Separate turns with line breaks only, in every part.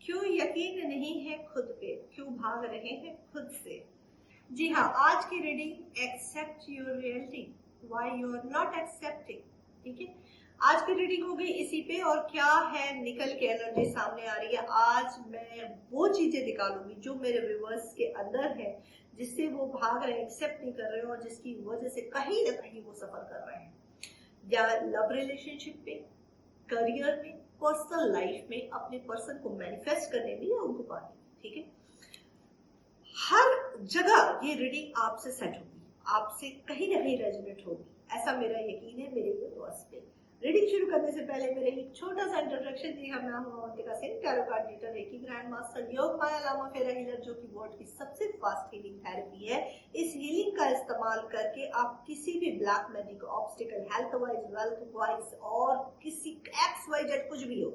क्यों यकीन नहीं है खुद पे, क्यों भाग रहे हैं खुद से। जी हाँ, आज की reading accept your reality, why you are not accepting. ठीक है, आज की रीडिंग हो गई इसी पे। और क्या है निकल के एनर्जी सामने आ रही है, आज मैं वो चीजें निकालूंगी जो मेरे व्यूअर्स के अंदर है, जिससे वो भाग रहे हैं, एक्सेप्ट नहीं कर रहे हैं, और जिसकी वजह से कहीं ना कहीं वो सफर कर रहे हैं, या लव रिलेशनशिप पे, करियर में, पर्सनल लाइफ में, अपने पर्सन को मैनिफेस्ट करने में, या उनको पाने में। ठीक है, हर जगह ये रीडिंग आपसे सेट होगी, आपसे कहीं ना कहीं रेजोनेट होगी, ऐसा मेरा यकीन है मेरे व्यूअर्स पे। रीडिंग शुरू करने से पहले मेरे एक छोटा सा इंट्रोडक्शन दी। हम नाम Avantika Singh, tarot card reader, reiki grand master, योग माया लामा फेरा हीलर, जो कि वर्ल्ड की सबसे फास्ट हीलिंग थेरेपी है। इस हीलिंग का इस्तेमाल करके आप किसी भी black magic obstacle, health wise, wealth wise, और किसी एक्स वाई जेड कुछ भी हो,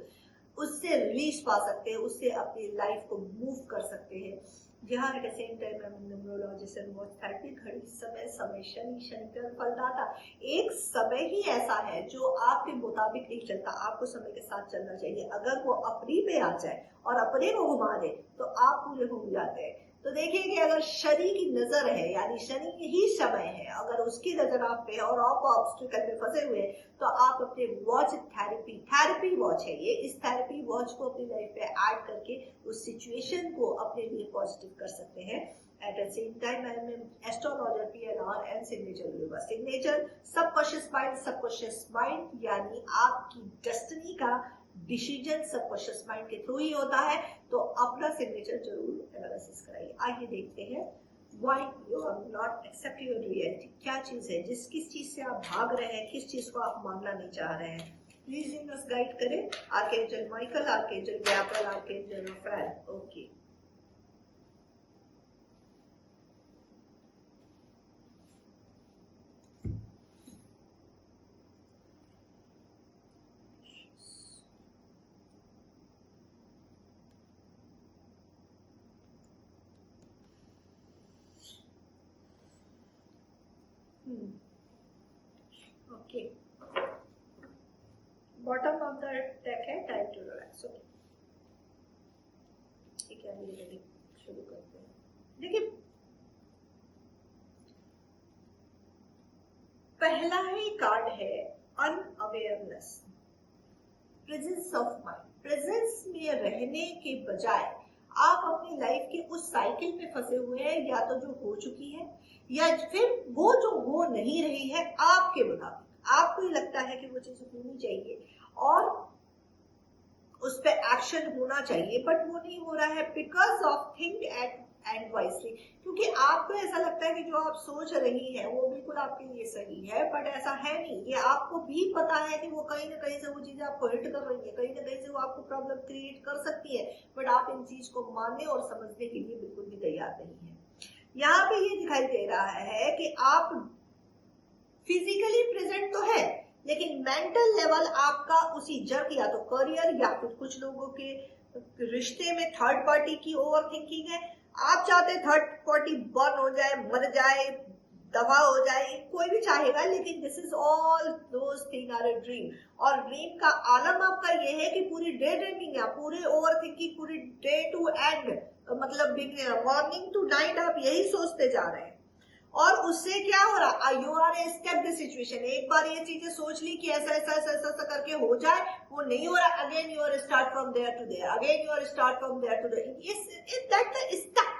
उससे रिलीज पा सकते हैं, उससे अपनी लाइफ को मूव कर सकते हैं। यहाँ एट द सेम टाइम मैं न्यूमरोलॉजिस्ट एंड वॉच थेरेपी, घड़ी, समय, समय, शनि, शनिकर, फलदाता। एक समय ही ऐसा है जो आपके मुताबिक नहीं चलता, आपको समय के साथ चलना चाहिए। अगर वो अपनी पे आ जाए और अपने को घुमा दे तो आप पूरे घूम जाते हैं। तो देखिए कि अगर शनि की नजर है, यानी शनि ही समय है, अगर उसकी नजर आप पे और आप ऑब्स्टिकल में फंसे हुए हैं, तो आप अपने वॉच थेरेपी वॉच है ये, इस थेरेपी वॉच को अपनी लाइफ पे ऐड करके उस सिचुएशन को अपने लिए पॉजिटिव कर सकते हैं। At the same time I am astrologer, PNR and signature होगा। सिग्नेचर सबकॉन्शियस माइंड यानी आपकी डेस्टिनी का डिसीजन सबकॉन्शियस माइंड के थ्रू ही होता है। तो अपना सिग्नेचर जरूर एनालिसिस कराइए। आइए देखते हैं why you are not accepting your reality. क्या चीज है किस चीज से आप भाग रहे हैं, किस चीज को आप मानना नहीं चाह रहे हैं। प्लीज यूनिवर्स गाइड करें। Archangel Michael, archangel Gabriel, archangel Raphael. Okay, okay, bottom of the deck है टाइम टू रिलैक्स। ओके, ठीक है, ये शुरू करते हैं। देखिए, पहला ही कार्ड है unawareness, presence of mind. Presence में रहने के बजाय आप अपनी लाइफ के उस साइकिल में फंसे हुए हैं, या तो जो हो चुकी है या फिर वो जो हो नहीं रही है आपके मुताबिक। आपको ही लगता है कि वो चीज होनी चाहिए और उस पर एक्शन होना चाहिए, बट वो नहीं हो रहा है because of think and wisely. क्योंकि आपको ऐसा लगता है कि जो आप सोच रही हैं वो बिल्कुल आपके लिए सही है, बट ऐसा है नहीं। ये आपको भी पता है कि वो कहीं ना कहीं से वो चीजें आपको हिट कर रही है, कहीं ना कहीं से वो आपको प्रॉब्लम क्रिएट कर सकती है, बट आप इन चीज को मानने और समझने के लिए बिल्कुल भी तैयार नहीं है। यहाँ पे ये दिखाई दे रहा है कि आप फिजिकली प्रेजेंट तो है, लेकिन मेंटल लेवल आपका उसी जगह, या तो करियर या फिर कुछ लोगों के रिश्ते में थर्ड पार्टी की ओवर थिंकिंग है। आप चाहते हैं थर्ड पार्टी बर्न हो जाए, मर जाए, दफा हो जाए, कोई भी चाहेगा, लेकिन this is all those thing are a dream. और ड्रीम का आलम आपका ये है कि पूरी डे ड्रीमिंग या पूरे ओवर थिंकिंग, पूरी डे टू एंड, मतलब मॉर्निंग टू नाइट आप यही सोचते जा रहे हैं। और उससे क्या हो रहा, you are a step the situation. एक बार ये चीजें सोच ली कि ऐसा ऐसा ऐसा ऐसा करके हो जाए, वो नहीं हो रहा, again you are start from there to there, again you are start from there to there. That stuck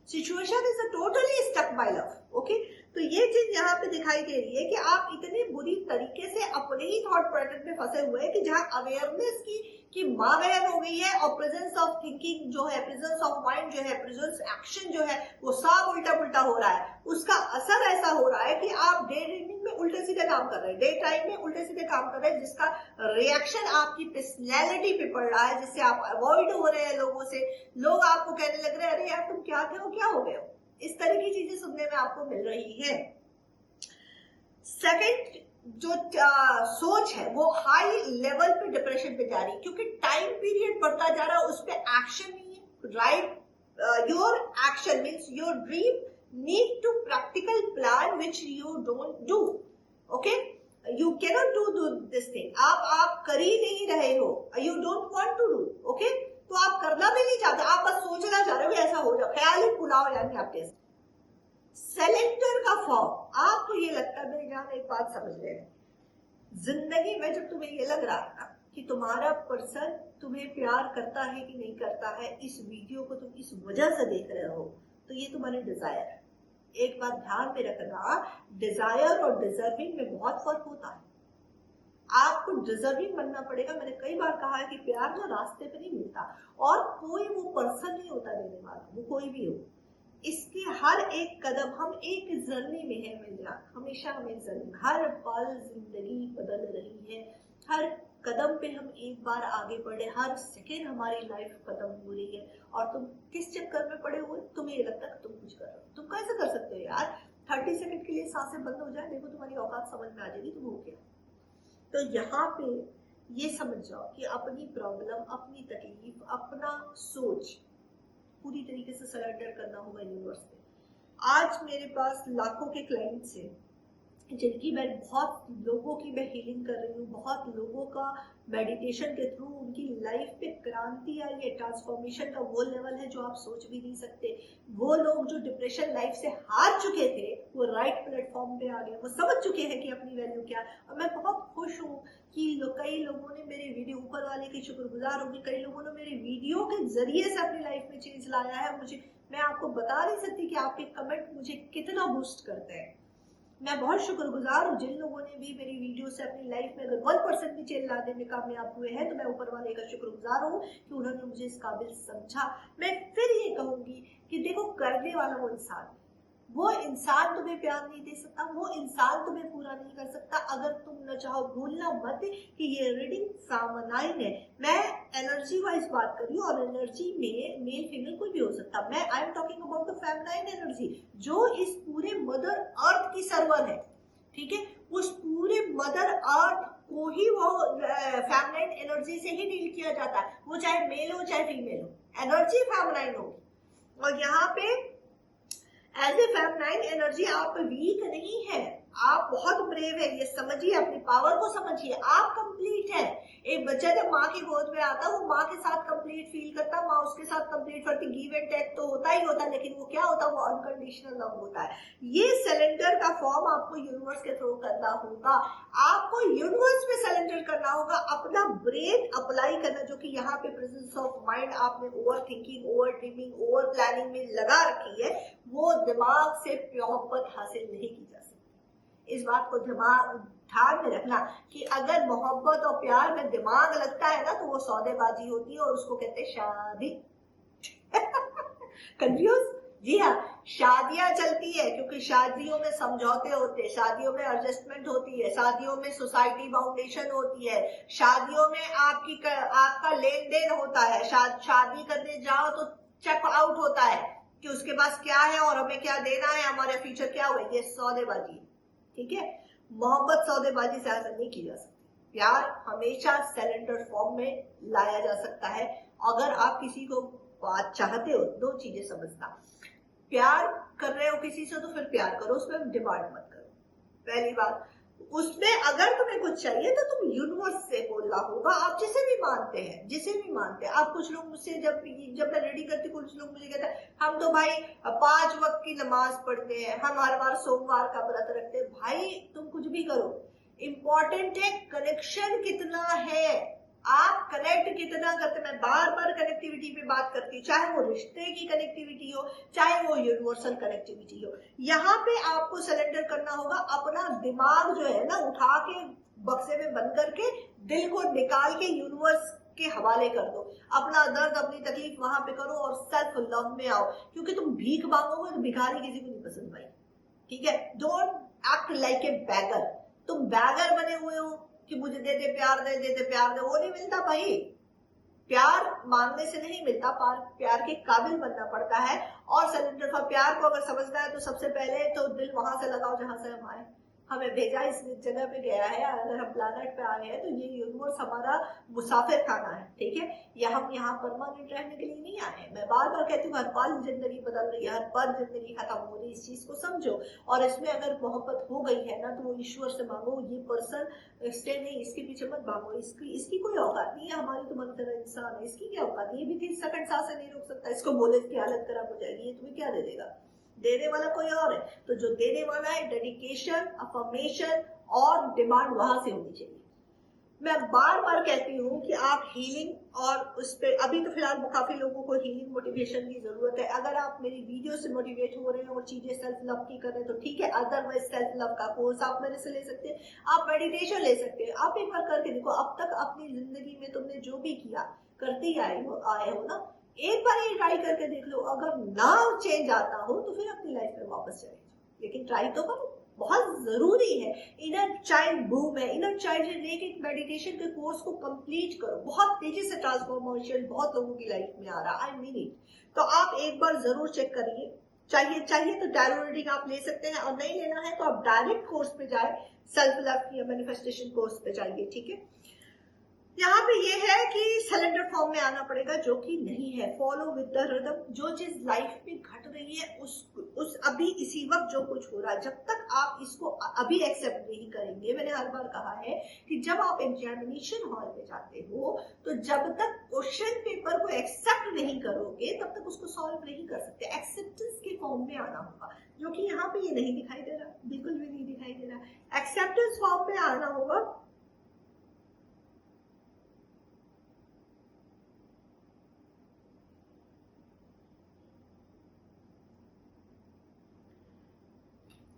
situation is a totally stuck my love. Okay, तो ये चीज यहाँ पे दिखाई दे रही है कि आप इतने बुरी तरीके से अपने ही थॉट पैटर्न में फंसे हुए हैं कि जहाँ अवेयरनेस की माँ बहन हो गई है, और प्रेजेंस ऑफ थिंकिंग जो है, प्रेजेंस ऑफ माइंड जो है, प्रेजेंस एक्शन जो है, वो सब उल्टा पुल्टा हो रहा है। उसका असर ऐसा हो रहा है कि आप डे ड्रीमिंग में उल्टे सीधे काम कर रहे हैं, डे टाइम में उल्टे सीधे काम कर रहे हैं, जिसका रिएक्शन आपकी पर्सनैलिटी पे पड़ रहा है, जिससे आप अवॉइड हो रहे हैं लोगों से। लोग आपको कहने लग रहे हैं, अरे यार तुम क्या थे हो, क्या हो गए हो। इस तरह की चीजें सुनने में आपको मिल रही है। सेकंड जो सोच है वो हाई लेवल पे डिप्रेशन पे जा रही है, क्योंकि टाइम पीरियड बढ़ता जा रहा है, उस पर एक्शन नहीं है। Right, your action means your dream need to practical plan which you don't do. Okay, you cannot do this thing, आप कर ही नहीं रहे हो, you don't want to do. Okay, तो आप करना भी ख्याली पुलाव यानी आप टेस्ट। सिलेंडर का फॉर्म, आपको ये लगता है, मेरी जान एक बात समझ ले, जिंदगी में जब तुम्हें ये लग रहा है ना कि तुम्हारा पर्सन तुम्हें प्यार करता है कि नहीं करता है, इस वीडियो को तुम इस वजह से देख रहे हो, तो ये तुम्हारी डिजायर है। एक बात ध्यान में रखना, डिजायर और डिजर्विंग में बहुत फर्क होता है। आपको डिजर्विंग बनना पड़ेगा। मैंने कई बार कहा है कि प्यार ना रास्ते पे नहीं मिलता, और कोई वो पर्सन नहीं होता देने वाला, वो कोई भी हो। इसके हर एक कदम, हम एक जर्नी में है मिलना, हमेशा हमें जर्नी, हर पल जिंदगी बदल रही है, हर कदम पे हम एक बार आगे बढ़े, हर सेकेंड हमारी लाइफ खत्म हो रही है, और तुम किस चक्कर में पड़े हुए, तुम्हें ये लगता है तुम कुछ कर रहे हो। तुम कैसे कर सकते हो यार? 30 सेकंड के लिए सांसें बंद हो जाए, देखो तुम्हारी औकात समझ में आ जाएगी तुम हो क्या। तो यहाँ पे ये समझ जाओ कि अपनी प्रॉब्लम, अपनी तकलीफ, अपना सोच पूरी तरीके से सरेंडर करना होगा यूनिवर्स में। आज मेरे पास लाखों के क्लाइंट्स हैं जिनकी मैं, बहुत लोगों की मैं हीलिंग कर रही हूँ, बहुत लोगों का मेडिटेशन के थ्रू उनकी लाइफ पे क्रांति आई है, ट्रांसफॉर्मेशन का वो लेवल है जो आप सोच भी नहीं सकते। वो लोग जो डिप्रेशन लाइफ से हार चुके थे, वो राइट प्लेटफॉर्म पे आ गए, वो समझ चुके हैं कि अपनी वैल्यू क्या है। और मैं बहुत खुश हूँ कि कई लोगों ने मेरे वीडियो, ऊपर वाले की शुक्रगुजार होगी, कई लोगों ने मेरे वीडियो के जरिए से अपनी लाइफ में चेंज लाया है। मुझे, मैं आपको बता नहीं सकती कि आपके कमेंट मुझे कितना बूस्ट करते हैं। मैं बहुत शुक्रगुजार हूँ जिन लोगों ने भी मेरी वीडियो से अपनी लाइफ में अगर 1% भी चेंज लाने में कामयाब हुए हैं, तो मैं ऊपर वाले का शुक्रगुजार हूँ कि उन्होंने मुझे इस काबिल समझा। मैं फिर ये कहूंगी कि देखो, करने वाला वो इंसान, वो इंसान तुम्हें प्यार नहीं दे सकता, वो इंसान तुम्हें पूरा नहीं कर सकता अगर तुम न चाहो। भूलना मत कि ये रीडिंग फेमिनाइन है, मैं एनर्जी वाइज बात कर रही हूँ, और एनर्जी में मेल फीमेल कोई भी हो सकता। मैं I am talking about the feminine energy, जो इस पूरे मदर अर्थ की सर्वर है, ठीक है। उस पूरे मदर अर्थ को ही वो फेमिनाइन एनर्जी से ही डील किया जाता है, वो चाहे मेल हो चाहे फीमेल हो, एनर्जी फेमिनाइन होगी। और यहाँ पे एज ए फेमिनाइन एनर्जी आप वीक नहीं है, आप बहुत ब्रेव है, ये समझिए, अपनी पावर को समझिए, आप कंप्लीट है। एक बच्चा जब माँ की गोद में आता है, वो माँ के साथ कंप्लीट फील करता है, माँ उसके साथ कंप्लीट करती, गिव एंड टेक तो होता ही होता है, लेकिन वो क्या होता है, वो अनकंडीशनल लव होता है। ये सिलेंडर का फॉर्म आपको यूनिवर्स के थ्रू करना होगा, आपको यूनिवर्स में सिलेंडर करना होगा, अपना ब्रेन अप्लाई करना, जो कि यहाँ पे प्रेजेंस ऑफ माइंड आपने over thinking, over dreaming, over planning में लगा रखी है, वो दिमाग से मोहब्बत हासिल नहीं की जा सकती। इस बात को ध्यान में रखना कि अगर मोहब्बत और प्यार में दिमाग लगता है ना, तो वो सौदेबाजी होती है, और उसको कहते हैं शादी। कंफ्यूज? जी हाँ, शादियां चलती है क्योंकि शादियों में समझौते होते हैं, शादियों में एडजस्टमेंट होती है, शादियों में सोसाइटी बाउंडेशन होती है, शादियों में आपका लेन देन होता है। शादी करने जाओ तो चेक आउट होता है कि उसके पास क्या है और हमें क्या देना है, हमारा फ्यूचर क्या हुआ, ये सौदेबाजी, ठीक है। मोहब्बत सौदेबाजी से हासिल नहीं की जा सकती, प्यार हमेशा सिलेंडर फॉर्म में लाया जा सकता है। अगर आप किसी को बात चाहते हो, दो चीजें समझना, प्यार कर रहे हो किसी से तो फिर प्यार करो, उसमें डिमांड मत करो, पहली बात। उसमें अगर तुम्हें कुछ चाहिए तो तुम यूनिवर्स से बोलना होगा, आप जिसे भी मानते हैं, जिसे भी मानते हैं आप। कुछ लोग मुझसे जब मैं रेडी करती, कुछ लोग मुझे कहते हैं हम तो भाई 5 वक्त की नमाज पढ़ते हैं, हम हर बार सोमवार का व्रत रखते हैं। भाई तुम कुछ भी करो, इंपॉर्टेंट है कनेक्शन कितना है, आप कनेक्ट कितना करते। मैं बार बार कनेक्टिविटी पे बात करती हूँ, चाहे वो रिश्ते की कनेक्टिविटी हो, चाहे वो यूनिवर्सल कनेक्टिविटी हो। यहाँ पे आपको सरेंडर करना होगा, अपना दिमाग जो है ना उठा के बक्से में बंद करके दिल को निकाल के यूनिवर्स के हवाले कर दो, अपना दर्द, अपनी तकलीफ वहां पे करो और सेल्फ लव में आओ। क्योंकि तुम भीख मांगोगे तो भिखारी किसी को नहीं पसंद भाई, ठीक है। Don't act like a bagger, तुम बैगर बने हुए हो कि मुझे दे दे प्यार, दे दे प्यार दे, वो नहीं मिलता भाई। प्यार मांगने से नहीं मिलता, प्यार के काबिल बनना पड़ता है। और सिलेंडर फॉर प्यार को अगर समझना है तो सबसे पहले तो दिल वहां से लगाओ जहां से हम आए। हमें भेजा इस जगह पे गया है, अगर हम प्लानट पे आए हैं तो ये यूनिवर्स हमारा मुसाफिर खाना है, ठीक है। या हम यहाँ परमानेंट रहने के लिए नहीं आए हैं। मैं बार बार कहती हूँ हर पल जिंदगी बदल रही है, हर पल जिंदगी खत्म हो रही है, इस चीज को समझो। और इसमें अगर मोहब्बत हो गई है ना तो वो ईश्वर से मांगो, ये पर्सन स्टे नहीं, इसके पीछे मत भागो, इसकी कोई औकात नहीं है, हमारी तुम्हारी तरह इंसान है, इसकी क्या औकात है, ये भी 30 सेकंड सांसें नहीं रोक सकता, इसको बोले इसकी हालत खराब हो जाएगी, ये तुम्हें क्या दे देगा, देने वाला कोई और है। तो जो देने वाला है, डेडिकेशन, अफर्मेशन और डिमांड वहां से होनी चाहिए। मैं बार बार कहती हूँ कि आप हीलिंग और उस पर, अभी तो फिलहाल काफी लोगों को हीलिंग मोटिवेशन की जरूरत है। अगर आप मेरी वीडियो से मोटिवेट हो रहे हैं और चीजें सेल्फ लव की कर रहे हैं तो ठीक है, अदरवाइज सेल्फ लव का कोर्स आप मेरे से ले सकते हैं, आप मेडिटेशन ले सकते हैं। आप एक बार करके देखो, अब तक अपनी जिंदगी में तुमने जो भी किया करते ही आए हो ना, एक बार ये ट्राई करके देख लो। अगर ना चेंज आता हो तो फिर अपनी लाइफ में वापस चले जाओ, लेकिन ट्राई तो करो, बहुत जरूरी है। इनर चाइल्ड बूम है, इनर चाइल्ड से लेके मेडिटेशन के कोर्स को कंप्लीट करो, बहुत तेजी से ट्रांसफॉर्मेशन बहुत लोगों की लाइफ में आ रहा है, आई मीन इट। तो आप एक बार जरूर चेक करिए। चाहिए तो टैरो रीडिंग आप ले सकते हैं, और नहीं लेना है तो आप डायरेक्ट कोर्स पे जाए, सेल्फ लव या मैनिफेस्टेशन कोर्स पे जाइए, ठीक है। यहाँ पे ये है कि सिलेंडर फॉर्म में आना पड़ेगा, जो कि नहीं है। फॉलो विद द रिदम, जो चीज लाइफ में घट रही है उस अभी इसी वक्त जो कुछ हो रहा है, जब तक आप इसको अभी एक्सेप्ट नहीं करेंगे, मैंने हर बार कहा है कि जब आप एग्जामिनेशन हॉल में जाते हो तो जब तक क्वेश्चन पेपर को एक्सेप्ट नहीं करोगे तब तक उसको सॉल्व नहीं कर सकते। एक्सेप्टेंस के फॉर्म में आना होगा, जो कि यहाँ पे ये नहीं दिखाई दे रहा, बिल्कुल भी नहीं दिखाई दे रहा। एक्सेप्टेंस फॉर्म में आना होगा।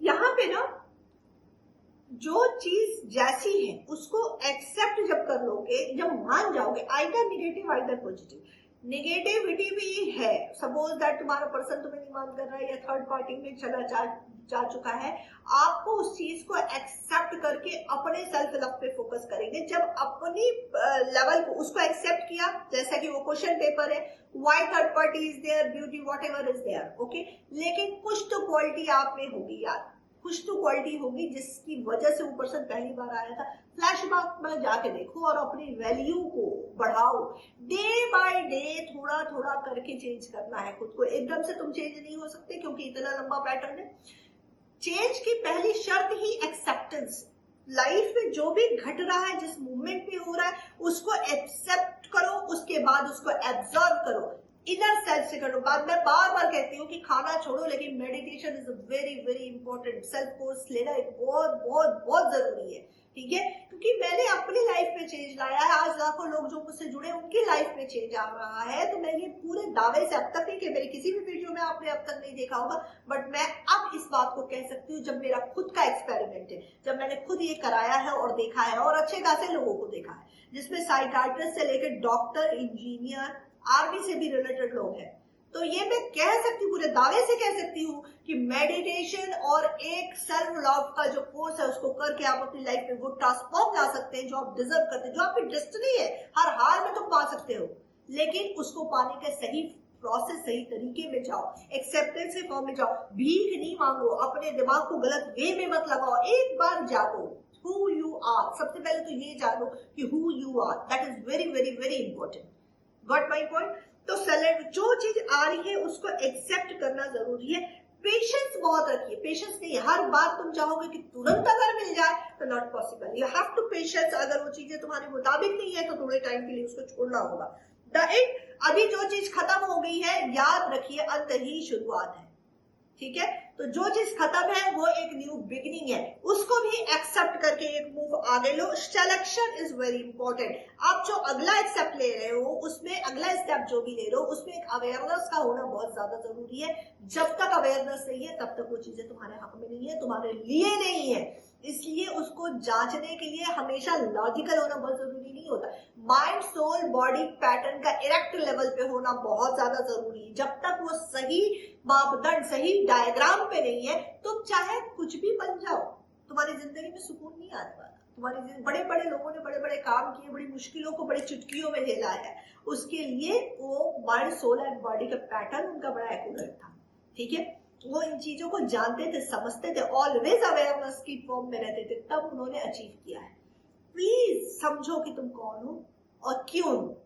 यहाँ पे ना जो चीज जैसी है उसको एक्सेप्ट जब कर लोगे, जब मान जाओगे, either negative either positive. Negativity भी है, सपोज दैट तुम्हारा पर्सन तुम्हें नहीं मान कर रहा है या थर्ड पार्टी में चला जा चुका है, आपको उस चीज को एक्सेप्ट करके अपने सेल्फ लव पे फोकस करेंगे। जब अपनी लेवल को उसको एक्सेप्ट किया, जैसा कि वो क्वेश्चन पेपर है, why third party is there, beauty whatever is there, okay, लेकिन कुछ तो क्वालिटी आप में होगी यार, कुछ तो क्वालिटी होगी जिसकी वजह से वो पर्सन पहली बार आया था। फ्लैशबैक में जाके देखो और अपनी वैल्यू को बढ़ाओ। डे बाय डे थोड़ा थोड़ा करके चेंज करना है खुद को, एकदम से तुम चेंज नहीं हो सकते क्योंकि इतना लंबा पैटर्न है। चेंज की पहली शर्त ही एक्सेप्टेंस। लाइफ में जो भी घट रहा है, जिस मूवमेंट में हो रहा है, उसको एक्सेप्ट करो, उसके बाद उसको एब्जॉर्व करो, इनर सेल्फ से करो। मैं बार बार कहती हूँ कि खाना छोड़ो, लेकिन meditation is very very important. Self course लेना एक बहुत बहुत बहुत जरूरी है, ठीक है, क्योंकि मैंने अपनी लाइफ में चेंज लाया है। आज लाखों लोग जो मुझसे जुड़े उनकी लाइफ में चेंज आ रहा है। तो मैं ये पूरे दावे से, अब तक नहीं कि मेरी किसी भी वीडियो में आपने अब तक नहीं देखा होगा, बट मैं अब इस बात को कह सकती हूँ, जब मेरा खुद का एक्सपेरिमेंट है, जब मैंने खुद ये कराया है और देखा है और अच्छे खासे लोगों को देखा है, जिसमें साइकाइट्रिस्ट से लेकर डॉक्टर, इंजीनियर, आर्मी से भी रिलेटेड लोग हैं, तो ये मैं कह सकती हूँ, पूरे दावे से कह सकती हूँ कि मेडिटेशन और एक सेल्फ लव का जो कोर्स है उसको करके आप अपनी लाइफ में वो ट्रांसफॉर्म ला सकते हैं जो आप डिजर्व करते हैं, जो आपकी डेस्टिनी है, हर हाल में तुम पा सकते हो। लेकिन उसको पाने का सही प्रोसेस, सही तरीके में जाओ, एक्सेप्टेंस के फॉर्म में जाओ, भीख नहीं मांगो, अपने दिमाग को गलत वे में मत लगाओ, एक बार जानो who you are। सबसे पहले तो ये जानो कि who you are, that is very very very important। Got my point. तो जो चीज आ रही है उसको एक्सेप्ट करना जरूरी है। पेशेंस बहुत रखिए, पेशेंस नहीं, हर बात तुम चाहोगे कि तुरंत अगर मिल जाए तो not possible. You have to patience. अगर वो चीजें तुम्हारे मुताबिक नहीं है तो थोड़े टाइम के लिए उसको छोड़ना होगा। द एंड, अभी जो चीज खत्म हो गई है, याद रखिए अंत ही शुरुआत है, ठीक है। तो जो चीज खत्म है वो एक न्यू बिगिनिंग है, उसको भी एक्सेप्ट करके एक मूव आगे लो। Selection is very important. आप जो अगला एक्सेप्ट ले रहे हो, उसमें अगला स्टेप जो भी ले रहे हो, उसमें एक अवेयरनेस का होना बहुत ज्यादा जरूरी है। जब तक अवेयरनेस नहीं है तब तक वो चीजें तुम्हारे हक में नहीं है, तुम्हारे लिए नहीं है। इसलिए उसको जांचने के लिए हमेशा लॉजिकल होना बहुत जरूरी नहीं होता। माइंड, सोल, बॉडी पैटर्न का इरेक्ट लेवल पे होना बहुत ज्यादा जरूरी है। जब तक वो सही मापदंड, सही डायग्राम पे नहीं है, तुम चाहे कुछ भी बन जाओ, तुम्हारी जिंदगी में सुकून नहीं आने वाला। तुम्हारी बड़े बड़े लोगों ने बड़े बड़े काम किए, बड़ी मुश्किलों को बड़ी चुटकियों में झेला है, उसके लिए वो माइंड, सोल एंड बॉडी का पैटर्न उनका बड़ा एक्यूरेट था, ठीक है। वो इन चीजों को जानते थे, समझते थे, ऑलवेज अवेयरनेस की फॉर्म में रहते थे, तब उन्होंने अचीव किया है। प्लीज समझो कि तुम कौन हो और क्यों हो।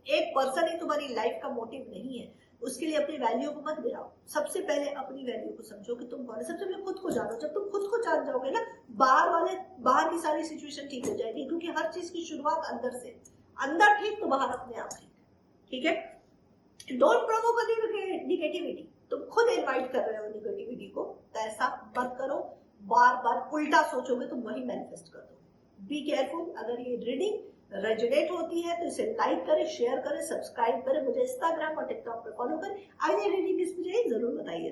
एक पर्सन ही तुम्हारी लाइफ का मोटिव नहीं है, उसके लिए अपनी वैल्यू को मत गिराओ। सबसे पहले अपनी वैल्यू को समझो कि तुम कौन है। सबसे पहले खुद को जानो। जब तुम खुद को जान जाओगे ना, बाहर की सारी सिचुएशन ठीक हो जाएगी, क्योंकि हर चीज की शुरुआत अंदर से। अंदर ठीक तो बाहर अपने आप ठीक। ठीक है, डोंट प्रोवोक निगेटिविटी। तुम खुद इनवाइट कर रहे हो निगेटिविटी को, तो ऐसा मत करो। बार बार उल्टा सोचोगे तो वही मैनिफेस्ट कर दो। Be careful. अगर ये रीडिंग रेजोनेट होती है तो इसे लाइक करें, शेयर करें, सब्सक्राइब करें, मुझे इंस्टाग्राम और टिकटॉक पर फॉलो करें। अगली रीडिंग किस पे चाहिए जरूर बताइए।